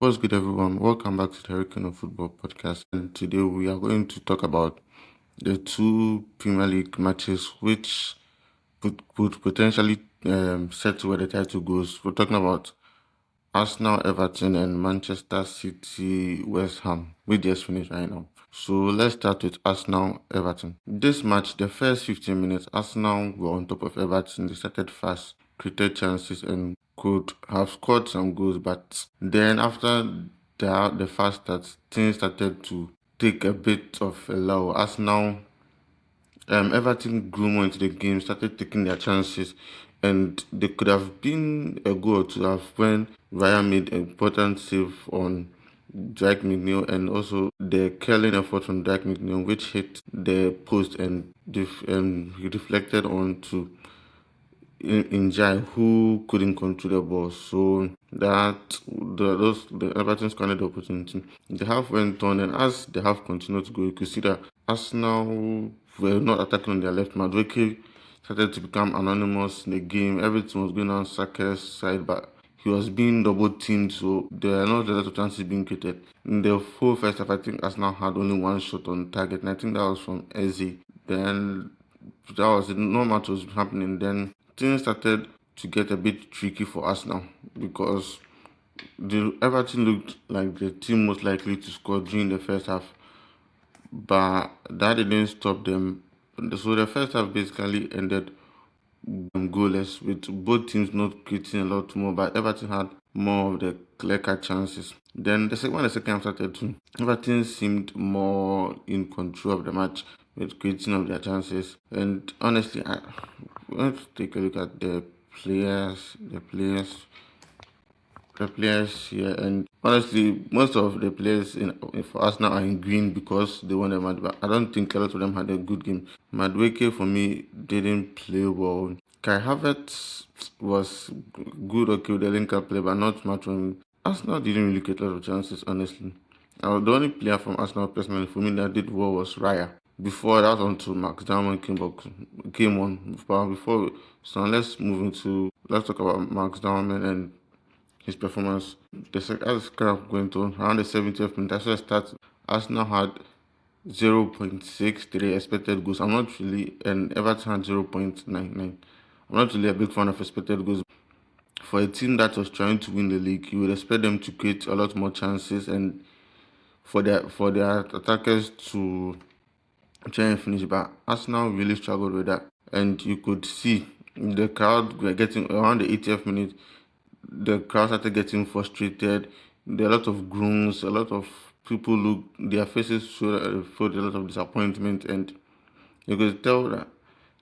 What's good, everyone? Welcome back to the Hurricane of Football podcast. And today we are going to talk about the two Premier League matches which would potentially set where the title goes. We're talking about Arsenal, Everton, and Manchester City, West Ham. We just finished right now. So let's start with Arsenal, Everton. This match, the first 15 minutes, Arsenal were on top of Everton. They started fast, created chances, and could have scored some goals. But then after the fast start, things started to take a bit of a lull. Arsenal Everton grew more into the game, started taking their chances, and they could have been a goal to have when Raya made an important save on McNeil, and also the curling effort from McNeil, which hit the post and he deflected onto Injai, who couldn't control the ball. So the Everton scored the opportunity. The half went on, and as the half continued to go, you could see that Arsenal were not attacking on their left. Madueke started to become anonymous in the game. Everything was going on Saka's side, but he was being double teamed, so there are not a lot of chances being created. In the full first half, I think Arsenal had only one shot on target, and I think that was from Eze. Then that was it. No match was happening. Then things started to get a bit tricky for Arsenal because the Everton looked like the team most likely to score during the first half, but that didn't stop them. So the first half basically ended goalless, with both teams not creating a lot more, but Everton had more of the clear-cut chances. Then when the second half started too, Everton seemed more in control of the match with creating of their chances. And honestly, I want to take a look at the players here, and honestly, most of the players for us now are in green because they won the match. But I don't think a lot of them had a good game. Madueke for me didn't play well. Kai Havertz was good, okay, with the link-up play, but not much on. Arsenal didn't really get a lot of chances, honestly. The only player from Arsenal personally for me that did well was Raya. Before that, until Max Dowman came on. But before, so let's move into let's talk about Max Dowman and his performance. As kind of going to around the 70th minute, after the start, Arsenal had 0.63 expected goals. I'm not really, and Everton had 0.99. I'm not really a big fan of expected goals. For a team that was trying to win the league, you would expect them to create a lot more chances and for their attackers to try and finish. But Arsenal really struggled with that, and you could see the crowd were getting around the 80th minute. The crowd started getting frustrated. There are a lot of groans, a lot of people their faces showed a lot of disappointment, and you could tell that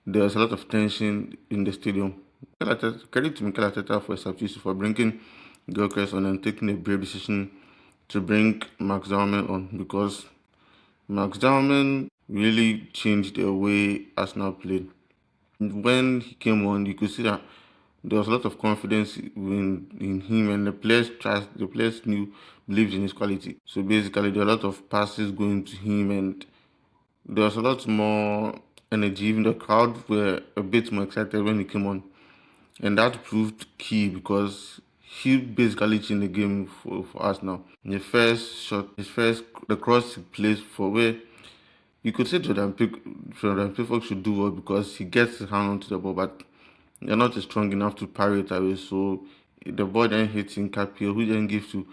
there was a lot of tension in the stadium. Credit to Mikel Arteta for his substitution for bringing Gyökeres on and taking a brave decision to bring Max Dowman on, because Max Dowman really changed the way Arsenal played. When he came on, you could see that there was a lot of confidence in him, and the players believed in his quality. So basically, there were a lot of passes going to him, and there was a lot more energy. Even the crowd were a bit more excited when he came on, and that proved key because he basically changed the game for us now. The first shot, the cross he plays for where you could say Jordan Pickford should do well because he gets his hand onto the ball, but they're not strong enough to parry it away. So the ball then hits in Capio, who then gives to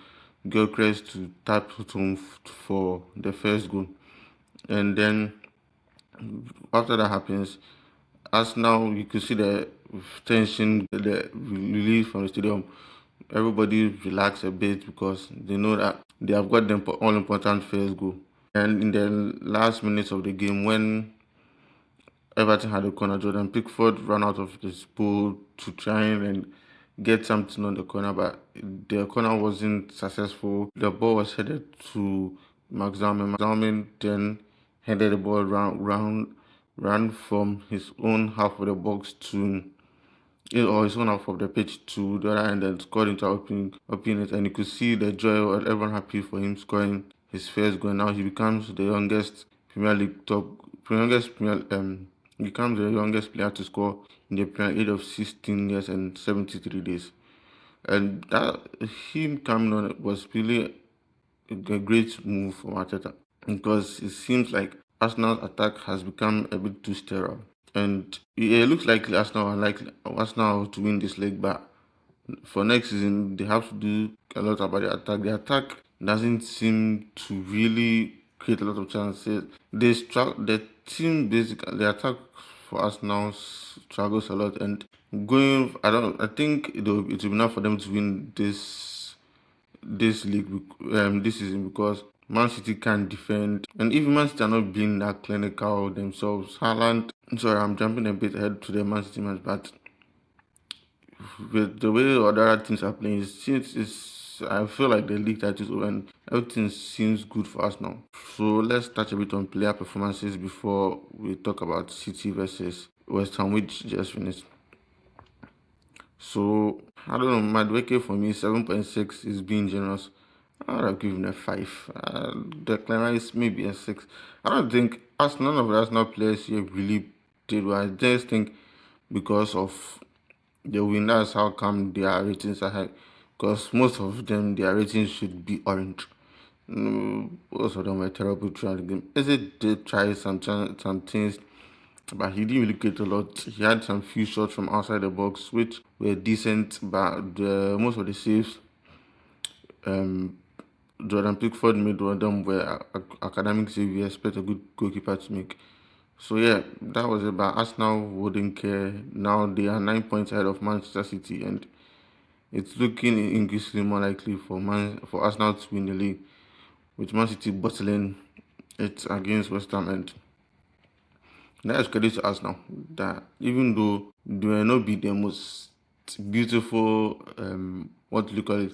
Gyökeres to tap it home for the first goal. And then after that happens, as now you could see the tension, the relief from the stadium. Everybody relax a bit because they know that they have got the all important first goal. And in the last minutes of the game, when Everton had a corner, Jordan Pickford ran out of his pool to try and get something on the corner, but the corner wasn't successful. The ball was headed to Max Dowman. Max Dowman then headed the ball ran from his own half of the box to or his own half of the pitch to the other end and scored into opening it. And you could see the joy of everyone happy for him scoring his first goal. Now he becomes the youngest Premier League top, youngest Premier, becomes the youngest player to score in the Premier League of 16 years and 73 days. and that him coming on was really a great move for Arteta because it seems like Arsenal's attack has become a bit too sterile. And it looks like Arsenal to win this league, but for next season they have to do a lot about the attack. The attack doesn't seem to really create a lot of chances. The team basically the attack for Arsenal struggles a lot, and going I don't I think it will be enough for them to win this league this season because Man City can't defend, and even Man City are not being that clinical themselves. Haaland, sorry, I'm jumping a bit ahead to the Man City match, but with the way other teams are playing, I feel like the league titles over and everything seems good for us now. So let's touch a bit on player performances before we talk about City versus West Ham, which just finished. So I don't know, Madueke for me 7.6 is being generous. I would have given a 5. Declan Rice maybe a 6. I don't think none of the Arsenal players here really did well. I just think because of the winners, how come their ratings are high? Because most of them, their ratings should be orange. Most of them were terrible throughout the game. Eze did try some things, but he didn't really get a lot. He had some few shots from outside the box, which were decent, but most of the saves um, Jordan Pickford made one of them where academic save you expect a good goalkeeper to make. So yeah, that was it. But Arsenal wouldn't care. Now they are 9 points ahead of Manchester City, and it's looking increasingly more likely for Arsenal to win the league, with Man City bottling it against West Ham. And that is credit to Arsenal that even though they may not be the most beautiful, what do you call it,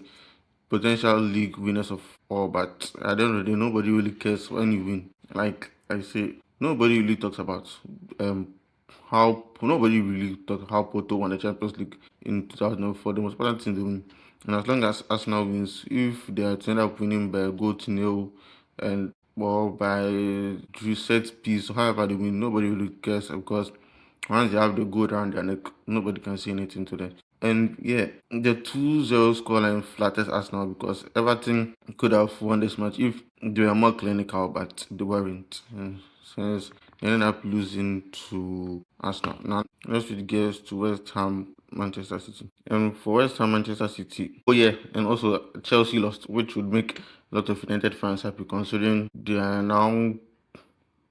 potential league winners of all, but at the end of the day, nobody really cares when you win. Like I say, nobody really talks about um how nobody really talks how Porto won the Champions League in 2004. The most important thing they win, and as long as Arsenal wins, if they are to end up winning by a goal to nil, and well by set piece, however they win, nobody really cares because once they have the goal around their neck, nobody can say anything to them. And yeah, the 2-0 scoreline flatters Arsenal because Everton could have won this match if they were more clinical, but they weren't. Since they ended up losing to Arsenal. Now, let's switch gears to West Ham, Manchester City. And for West Ham, Manchester City, oh yeah, and also Chelsea lost, which would make a lot of United fans happy considering they are now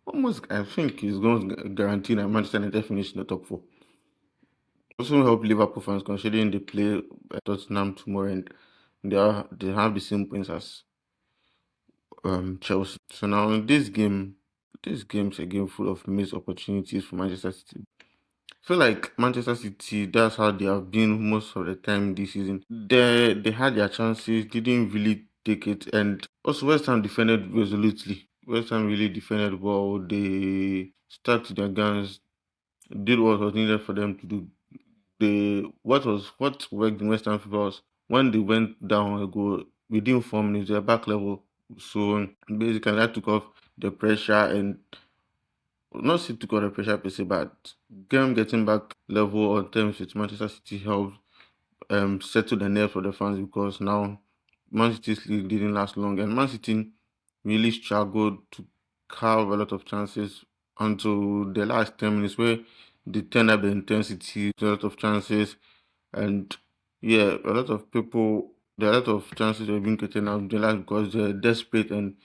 almost, I think, is going to guarantee that Manchester United finish in the top four. Also help Liverpool fans considering they play Tottenham tomorrow and they have the same points as Chelsea. So now in this game's a game full of missed opportunities for Manchester City. I feel like Manchester City, that's how they have been most of the time this season. They had their chances, didn't really take it, and also West Ham defended resolutely. West Ham really defended well. They stuck to their guns, did what was needed for them to do. What worked in West Ham favor was when they went down a goal within 4 minutes, their back level. So basically, that took off the pressure and not say took off the pressure per se, but them getting back level on terms with Manchester City helped settle the nerves for the fans because now Man City's league didn't last long and Man City really struggled to carve a lot of chances until the last 10 minutes where they turned up the intensity, a lot of chances, and yeah, there are a lot of chances of being created now because they're desperate and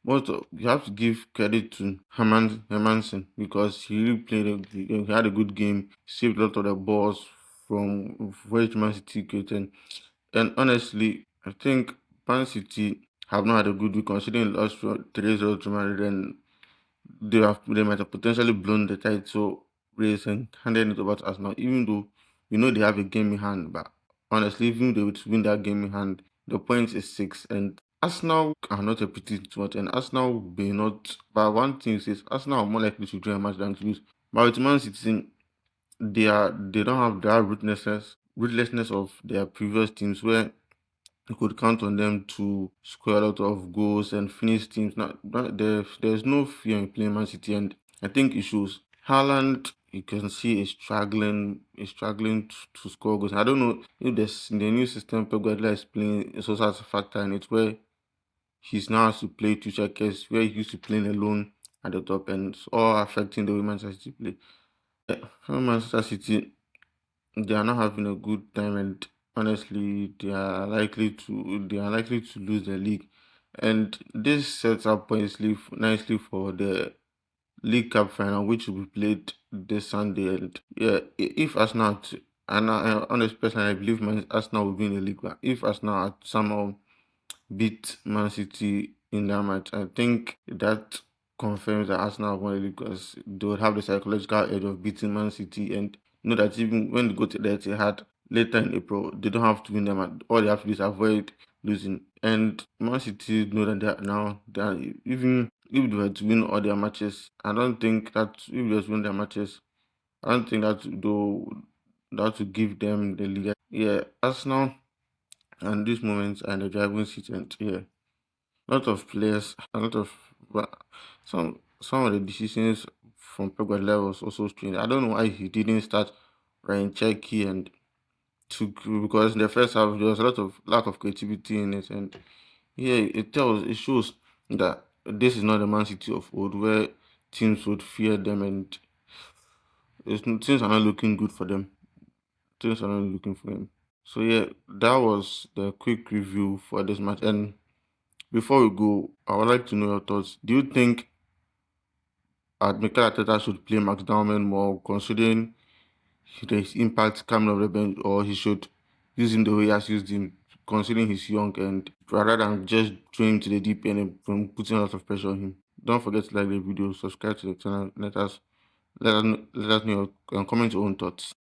you have to give credit to Hermansen because he really he had a good game, saved a lot of the balls from which Man City created. And honestly, I think Man City have not had a good week considering lost 3-0 to Madrid and they might have potentially blown the title race and handed it over to Arsenal, even though we know they have a game in hand. But honestly, even they would win that game in hand, the point is 6, and Arsenal are not a pretty much, and Arsenal may not. But one thing is, Arsenal are more likely to draw a match than to lose. But with Man City, they don't have that ruthlessness of their previous teams where you could count on them to score a lot of goals and finish teams. There's no fear in playing Man City, and I think it shows. Haaland you can see he's struggling to score goals. I don't know if there's in the new system Pep Guardiola is playing is also has a factor in it where he's now has to play two checkers where he used to playing alone at the top and it's all affecting the way Manchester City play. For Manchester City, they are not having a good time and honestly they are likely to lose the league. And this sets up nicely for the League Cup final, which will be played this Sunday. And yeah, if Arsenal, and honestly, personally, I believe Arsenal will win the league. But if Arsenal somehow beat Man City in that match, I think that confirms that Arsenal won the league because they would have the psychological edge of beating Man City and know that even when they go to the Etihad later in April, they don't have to win them. All they have to do is avoid losing. And Man City know that they are even if they were to win all their matches, I don't think that if they were to win their matches, I don't think that would give them the league. Yeah, Arsenal and these moments are in the driving seat, and yeah, a lot of players, a lot of but some of the decisions from Pep Guardiola was also strange. I don't know why he didn't start Ryan Cherky and took because in the first half there was a lot of lack of creativity in it, and yeah, it shows that this is not the Man City of old where teams would fear them and things are not looking good for them. Things are not looking for them. So yeah, that was the quick review for this match. And before we go, I would like to know your thoughts. Do you think Mikel Arteta should play Max Dowman more, considering his impact coming off the bench, or he should use him the way he has used him, considering he's young, and rather than just throw him to the deep end and from putting a lot of pressure on him? Don't forget to like the video, subscribe to the channel, let us know, and comment your own thoughts.